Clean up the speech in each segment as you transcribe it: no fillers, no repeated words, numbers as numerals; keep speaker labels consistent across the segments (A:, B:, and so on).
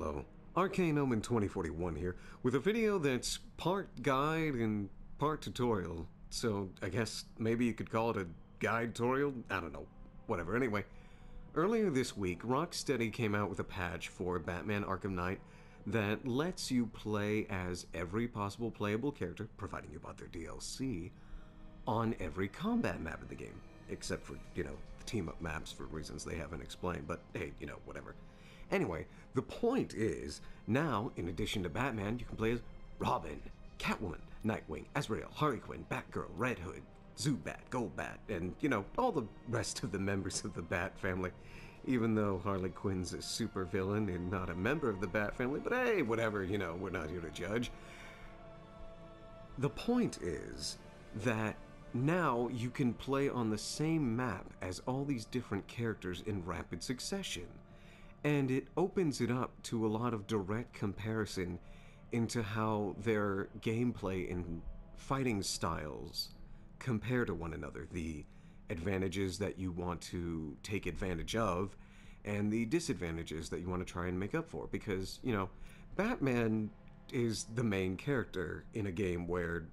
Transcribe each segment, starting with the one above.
A: Hello, Arcane Omen 2041 here, with a video that's part guide and part tutorial, so I guess maybe you could call it a guide-torial? I don't know, whatever. Anyway, earlier this week, Rocksteady came out with a patch for Batman Arkham Knight that lets you play as every possible playable character, providing you bought their DLC, on every combat map in the game. Except for, you know, the team-up maps for reasons they haven't explained, but hey, you know, whatever. Anyway, the point is, now, in addition to Batman, you can play as Robin, Catwoman, Nightwing, Azrael, Harley Quinn, Batgirl, Red Hood, Zubat, Goldbat, and, you know, all the rest of the members of the Bat family. Even though Harley Quinn's a supervillain and not a member of the Bat family, but hey, whatever, you know, we're not here to judge. The point is that now you can play on the same map as all these different characters in rapid succession. And it opens it up to a lot of direct comparison into how their gameplay and fighting styles compare to one another. The advantages that you want to take advantage of, and the disadvantages that you want to try and make up for. Because, you know, Batman is the main character in a game where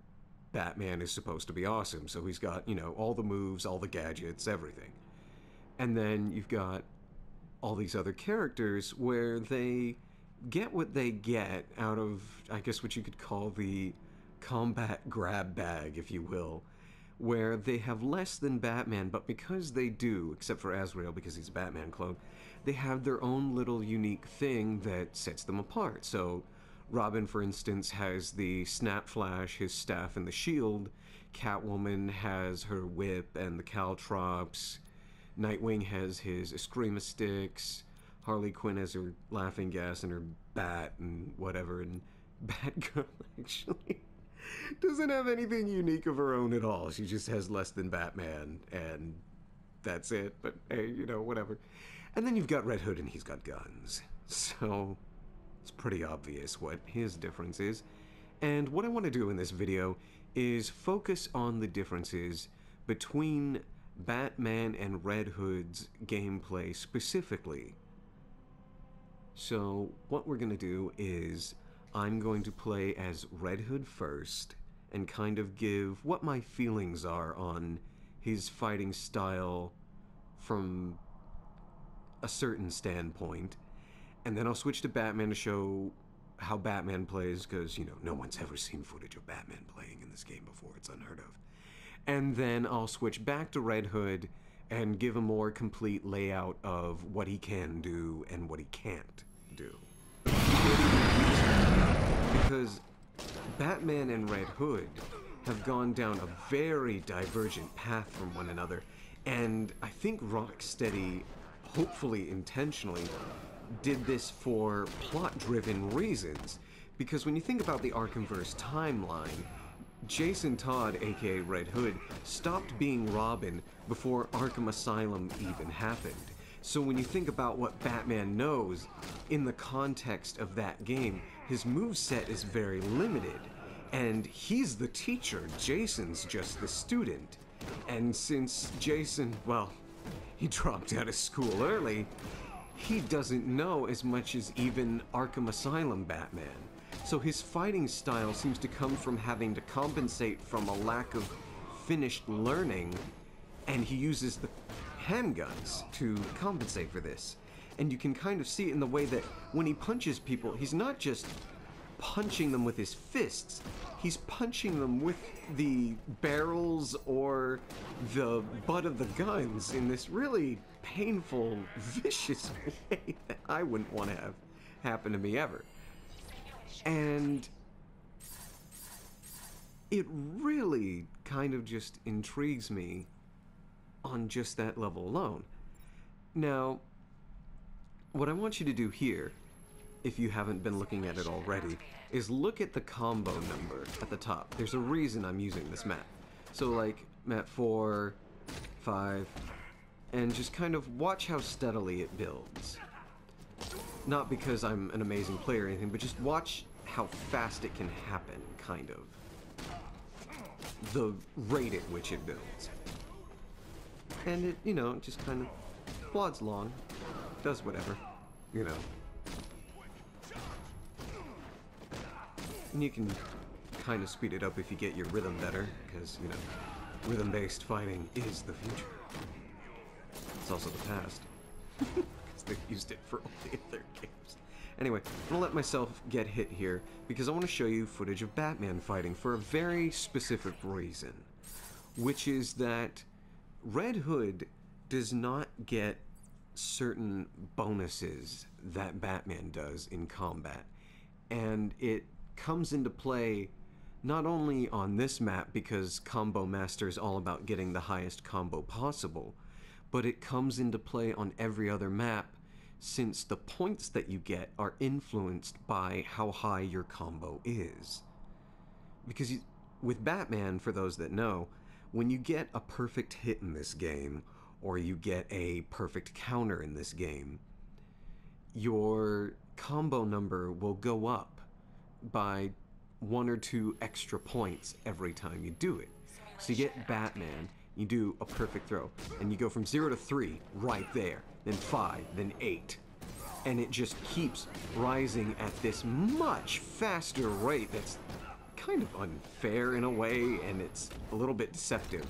A: Batman is supposed to be awesome. So he's got, you know, all the moves, all the gadgets, everything. And then you've got all these other characters where they get what they get out of, I guess, what you could call the combat grab bag, if you will, where they have less than Batman, but because they do, except for Azrael because he's a Batman clone, they have their own little unique thing that sets them apart. So Robin, for instance, has the Snap Flash, his staff, and the shield. Catwoman has her whip and the caltrops. Nightwing has his Eskrima sticks, Harley Quinn has her laughing gas and her bat and whatever, and Batgirl actually doesn't have anything unique of her own at all. She just has less than Batman, and that's it, but hey, you know, whatever. And then you've got Red Hood, and he's got guns. So it's pretty obvious what his difference is. And what I want to do in this video is focus on the differences between Batman and Red Hood's gameplay specifically. So what we're going to do is I'm going to play as Red Hood first and kind of give what my feelings are on his fighting style from a certain standpoint. And then I'll switch to Batman to show how Batman plays, because, you know, no one's ever seen footage of Batman playing in this game before. It's unheard of. And then I'll switch back to Red Hood and give a more complete layout of what he can do and what he can't do. Because Batman and Red Hood have gone down a very divergent path from one another, and I think Rocksteady, hopefully intentionally, did this for plot-driven reasons. Because when you think about the Arkhamverse timeline, Jason Todd, aka Red Hood, stopped being Robin before Arkham Asylum even happened. So when you think about what Batman knows in the context of that game, his moveset is very limited. And he's the teacher, Jason's just the student. And since Jason, well, he dropped out of school early, he doesn't know as much as even Arkham Asylum Batman. So his fighting style seems to come from having to compensate from a lack of finished learning, and he uses the handguns to compensate for this. And you can kind of see it in the way that when he punches people, he's not just punching them with his fists, he's punching them with the barrels or the butt of the guns in this really painful, vicious way that I wouldn't want to have happen to me ever. And it really kind of just intrigues me on just that level alone. Now, what I want you to do here, if you haven't been looking at it already, is look at the combo number at the top. There's a reason I'm using this map. So like map 4, 5, and just kind of watch how steadily it builds. Not because I'm an amazing player or anything, but just watch how fast it can happen, kind of. The rate at which it builds. And it, you know, just kind of plods along, does whatever, you know. And you can kind of speed it up if you get your rhythm better, because, you know, rhythm-based fighting is the future. It's also the past, because they've used it for all the other games. Anyway, I'm gonna let myself get hit here, because I want to show you footage of Batman fighting for a very specific reason, which is that Red Hood does not get certain bonuses that Batman does in combat, and it comes into play not only on this map, because Combo Master is all about getting the highest combo possible, but it comes into play on every other map, since the points that you get are influenced by how high your combo is. Because with Batman, for those that know, when you get a perfect hit in this game, or you get a perfect counter in this game, your combo number will go up by 1 or 2 extra points every time you do it. So you get Batman, you do a perfect throw, and you go from 0 to 3 right there, then 5, then 8. And it just keeps rising at this much faster rate that's kind of unfair in a way, and it's a little bit deceptive.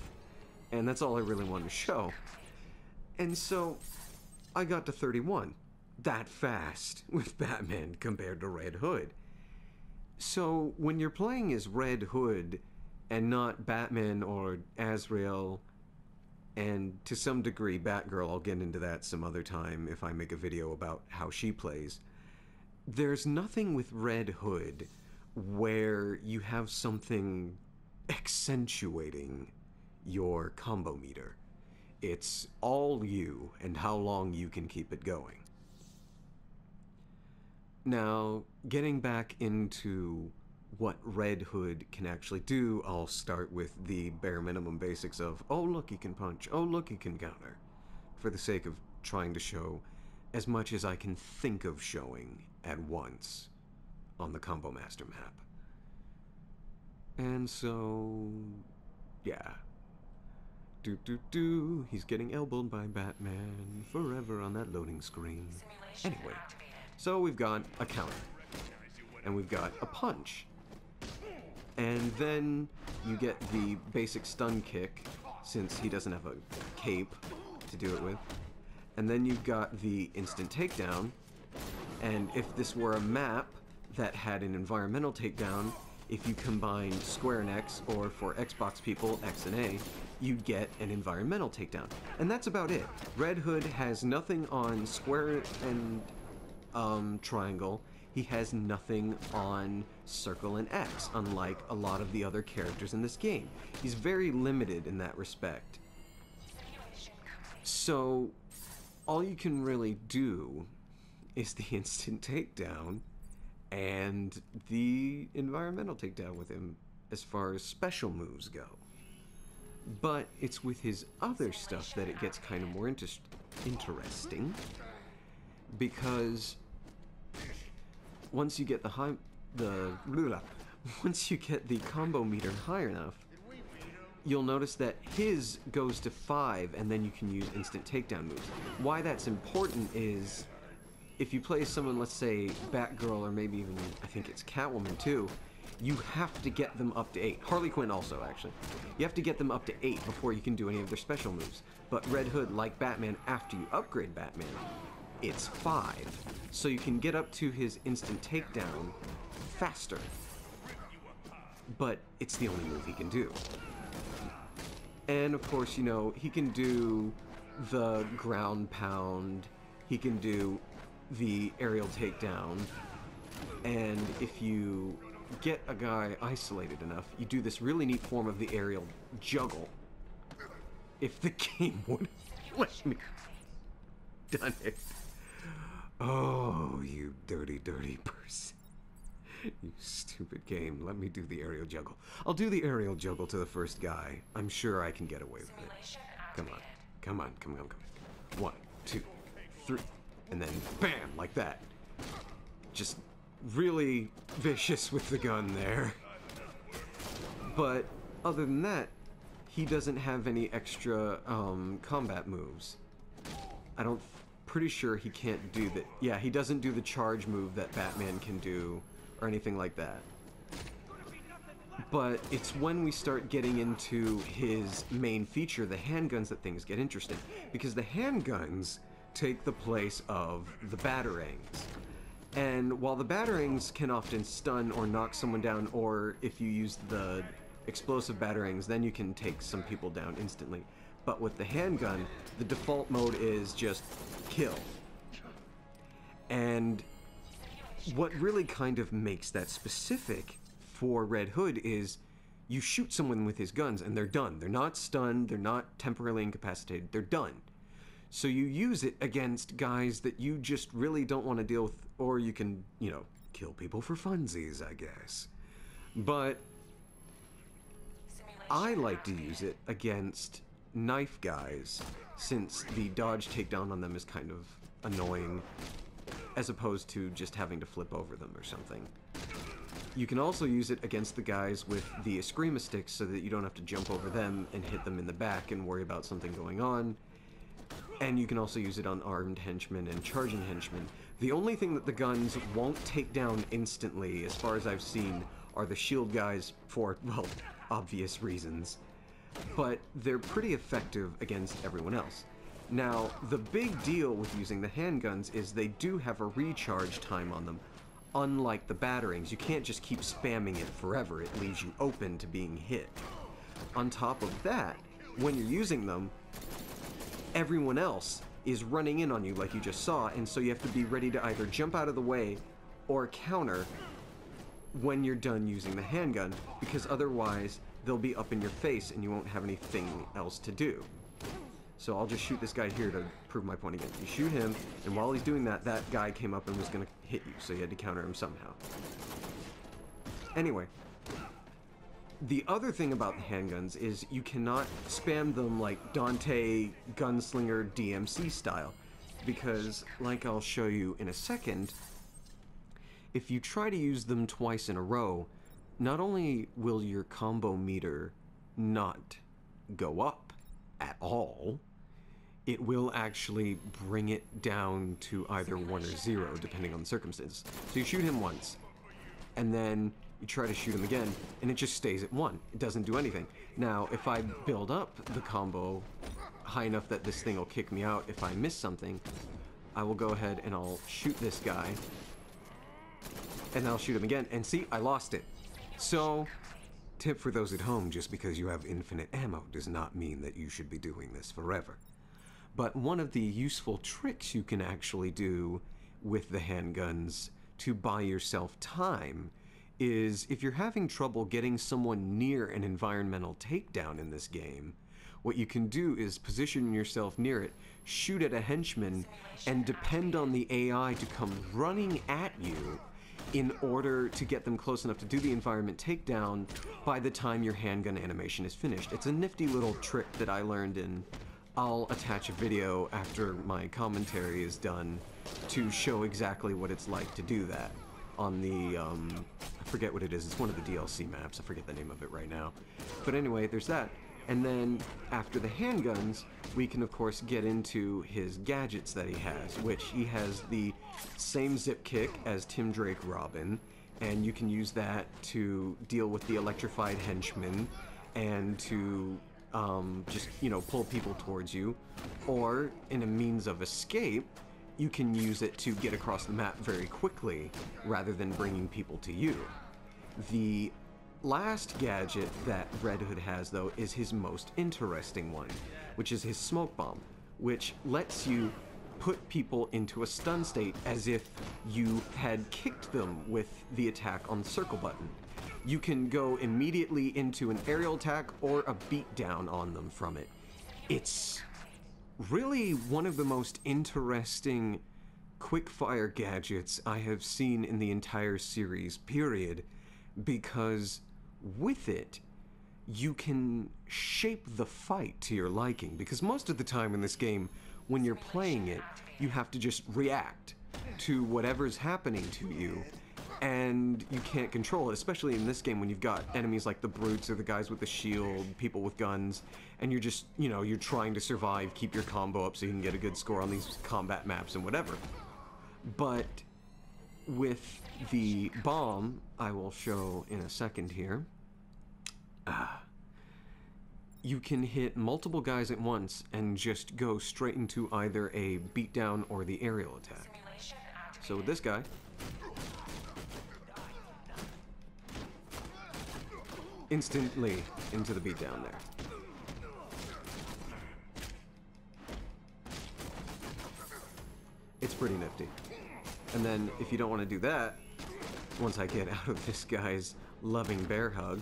A: And that's all I really wanted to show. And so I got to 31 that fast with Batman compared to Red Hood. So when you're playing as Red Hood and not Batman or Azrael, and to some degree Batgirl, I'll get into that some other time if I make a video about how she plays, there's nothing with Red Hood where you have something accentuating your combo meter. It's all you and how long you can keep it going. Now, getting back into what Red Hood can actually do, I'll start with the bare minimum basics of, oh look, he can punch, oh look, he can counter, for the sake of trying to show as much as I can think of showing at once on the Combo Master map. And so, yeah. He's getting elbowed by Batman forever on that loading screen. Anyway, so we've got a counter, and we've got a punch, and then you get the basic stun kick, since he doesn't have a cape to do it with, and then you've got the instant takedown, and if this were a map that had an environmental takedown, if you combined square and X, or for Xbox people, X and A, you get an environmental takedown. And that's about it. Red Hood has nothing on square and triangle. He has nothing on circle and X, unlike a lot of the other characters in this game. He's very limited in that respect. So, all you can really do is the instant takedown and the environmental takedown with him as far as special moves go. But it's with his other stuff that it gets kind of more interesting, because once you get once you get the combo meter high enough, you'll notice that his goes to 5, and then you can use instant takedown moves. Why that's important is, if you play someone, let's say Batgirl, or maybe even, I think it's Catwoman too, you have to get them up to 8. Harley Quinn also, actually. You have to get them up to 8 before you can do any of their special moves. But Red Hood, like Batman, after you upgrade Batman, it's 5. So you can get up to his instant takedown faster. But it's the only move he can do. And of course, you know, he can do the ground pound, he can do the aerial takedown, and if you get a guy isolated enough, you do this really neat form of the aerial juggle. If the game would let me done it. Oh, you dirty, dirty person. You stupid game. Let me do the aerial juggle. I'll do the aerial juggle to the first guy. I'm sure I can get away with it. Come on. Come on. Come on. Come on. 1, 2, 3. And then bam, like that. Just really vicious with the gun there. But other than that, he doesn't have any extra combat moves. Pretty sure he can't do that. Yeah, he doesn't do the charge move that Batman can do or anything like that. But it's when we start getting into his main feature, the handguns, that things get interesting. Because the handguns take the place of the batarangs. And while the batarangs can often stun or knock someone down, or if you use the explosive batarangs, then you can take some people down instantly. But with the handgun, the default mode is just kill. And what really kind of makes that specific for Red Hood is you shoot someone with his guns and they're done. They're not stunned, they're not temporarily incapacitated, they're done. So you use it against guys that you just really don't want to deal with, or you can, you know, kill people for funsies, I guess. But I like to use it against knife guys, since the dodge takedown on them is kind of annoying, as opposed to just having to flip over them or something. You can also use it against the guys with the Eskrima sticks so that you don't have to jump over them and hit them in the back and worry about something going on. And you can also use it on armed henchmen and charging henchmen. The only thing that the guns won't take down instantly, as far as I've seen, are the shield guys for, well, obvious reasons. But they're pretty effective against everyone else. Now, the big deal with using the handguns is they do have a recharge time on them. Unlike the batarangs, you can't just keep spamming it forever. It leaves you open to being hit. On top of that, when you're using them, everyone else is running in on you like you just saw, and so you have to be ready to either jump out of the way or counter when you're done using the handgun, because otherwise they'll be up in your face and you won't have anything else to do. So I'll just shoot this guy here to prove my point again. You shoot him, and while he's doing that, that guy came up and was going to hit you, so you had to counter him somehow. Anyway, the other thing about the handguns is you cannot spam them like Dante Gunslinger DMC style, because, like I'll show you in a second, if you try to use them twice in a row, not only will your combo meter not go up at all, it will actually bring it down to either 1 or 0, depending on the circumstances. So you shoot him once, and then you try to shoot him again, and it just stays at 1. It doesn't do anything. Now, if I build up the combo high enough that this thing will kick me out if I miss something, I will go ahead and I'll shoot this guy, and then I'll shoot him again, and see, I lost it. So, tip for those at home, just because you have infinite ammo does not mean that you should be doing this forever. But one of the useful tricks you can actually do with the handguns to buy yourself time is, if you're having trouble getting someone near an environmental takedown in this game, what you can do is position yourself near it, shoot at a henchman, and depend on the AI to come running at you in order to get them close enough to do the environment takedown by the time your handgun animation is finished. It's a nifty little trick that I learned, and I'll attach a video after my commentary is done to show exactly what it's like to do that on the, I forget what it is, it's one of the DLC maps, I forget the name of it right now. But anyway, there's that. And then, after the handguns, we can of course get into his gadgets that he has, which he has the same zip kick as Tim Drake Robin, and you can use that to deal with the electrified henchmen and to just, you know, pull people towards you. Or, in a means of escape, you can use it to get across the map very quickly rather than bringing people to you. The last gadget that Red Hood has, though, is his most interesting one, which is his smoke bomb, which lets you put people into a stun state as if you had kicked them with the attack on the circle button. You can go immediately into an aerial attack or a beatdown on them from it. It's really one of the most interesting quick-fire gadgets I have seen in the entire series, period, because with it, you can shape the fight to your liking, because most of the time in this game, when you're playing it, you have to just react to whatever's happening to you, and you can't control it, especially in this game when you've got enemies like the brutes or the guys with the shield, people with guns, and you're just, you know, you're trying to survive, keep your combo up so you can get a good score on these combat maps and whatever. But with the bomb, I will show in a second here, You can hit multiple guys at once and just go straight into either a beatdown or the aerial attack. So with this guy, instantly into the beatdown there. It's pretty nifty. And then if you don't want to do that, once I get out of this guy's loving bear hug,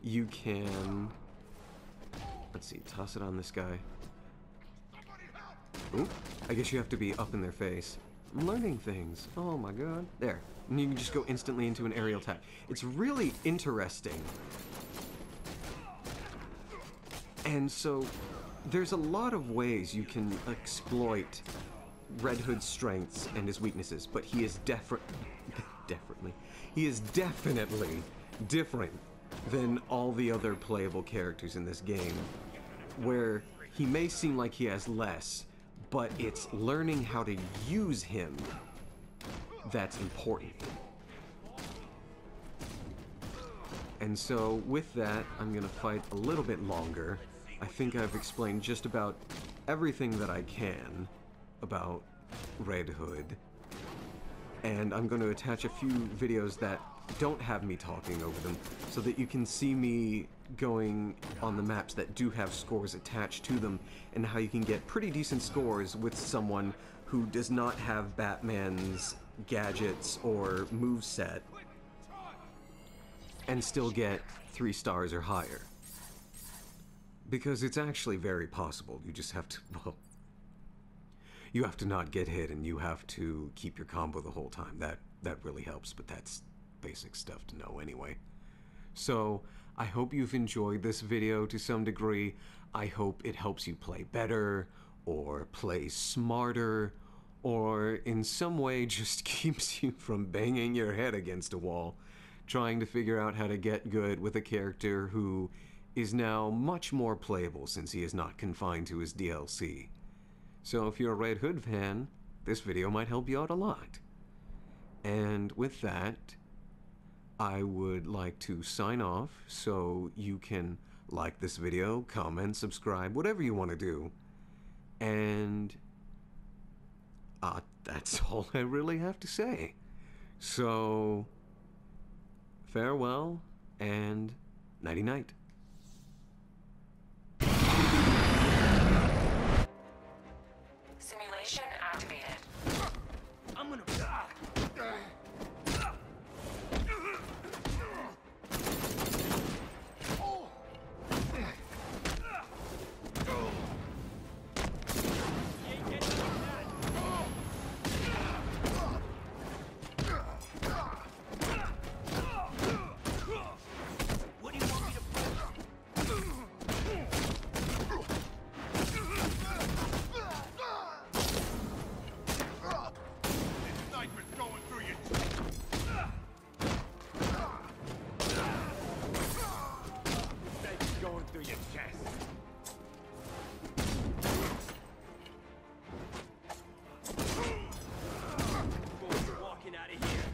A: you can, let's see, toss it on this guy. Ooh, I guess you have to be up in their face. I'm learning things. Oh my god. There. And you can just go instantly into an aerial attack. It's really interesting. And so, there's a lot of ways you can exploit Red Hood's strengths and his weaknesses, but he is definitely different than all the other playable characters in this game, where he may seem like he has less, but it's learning how to use him that's important. And so with that, I'm gonna fight a little bit longer. I think I've explained just about everything that I can about Red Hood, and I'm going to attach a few videos that don't have me talking over them so that you can see me going on the maps that do have scores attached to them, and how you can get pretty decent scores with someone who does not have Batman's gadgets or moveset and still get 3 stars or higher. Because it's actually very possible. You just have to, well, you have to not get hit and you have to keep your combo the whole time. That really helps, but that's basic stuff to know anyway. So, I hope you've enjoyed this video to some degree. I hope it helps you play better, or play smarter, or in some way just keeps you from banging your head against a wall, trying to figure out how to get good with a character who is now much more playable since he is not confined to his DLC. So if you're a Red Hood fan, this video might help you out a lot. And with that, I would like to sign off, so you can like this video, comment, subscribe, whatever you want to do. And that's all I really have to say. So, farewell, and nighty-night.
B: Simulation activated.
C: I'm gonna... What do you want me to do? Going through your chest. Walking out of here.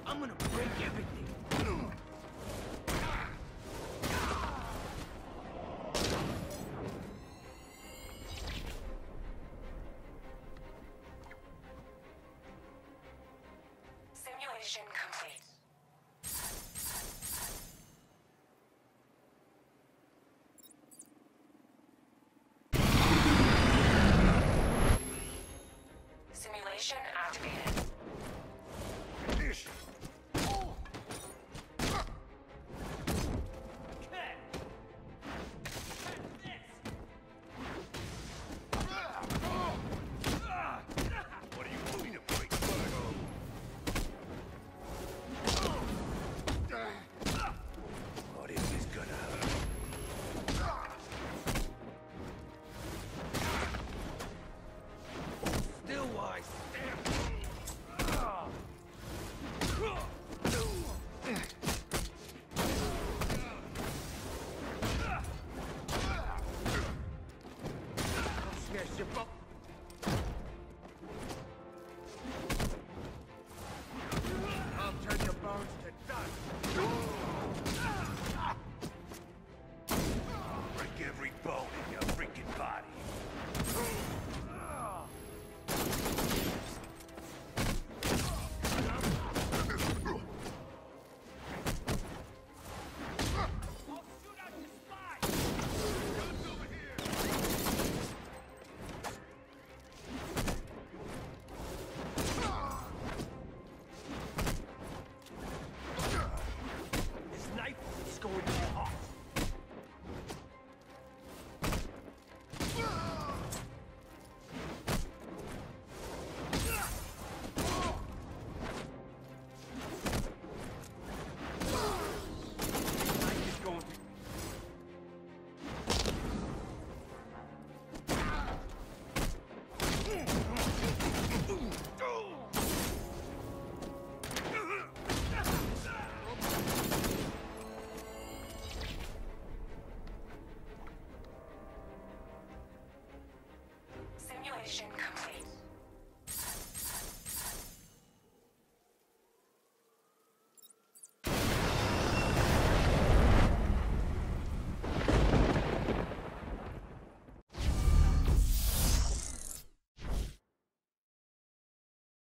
C: I'm gonna break everything. your phone.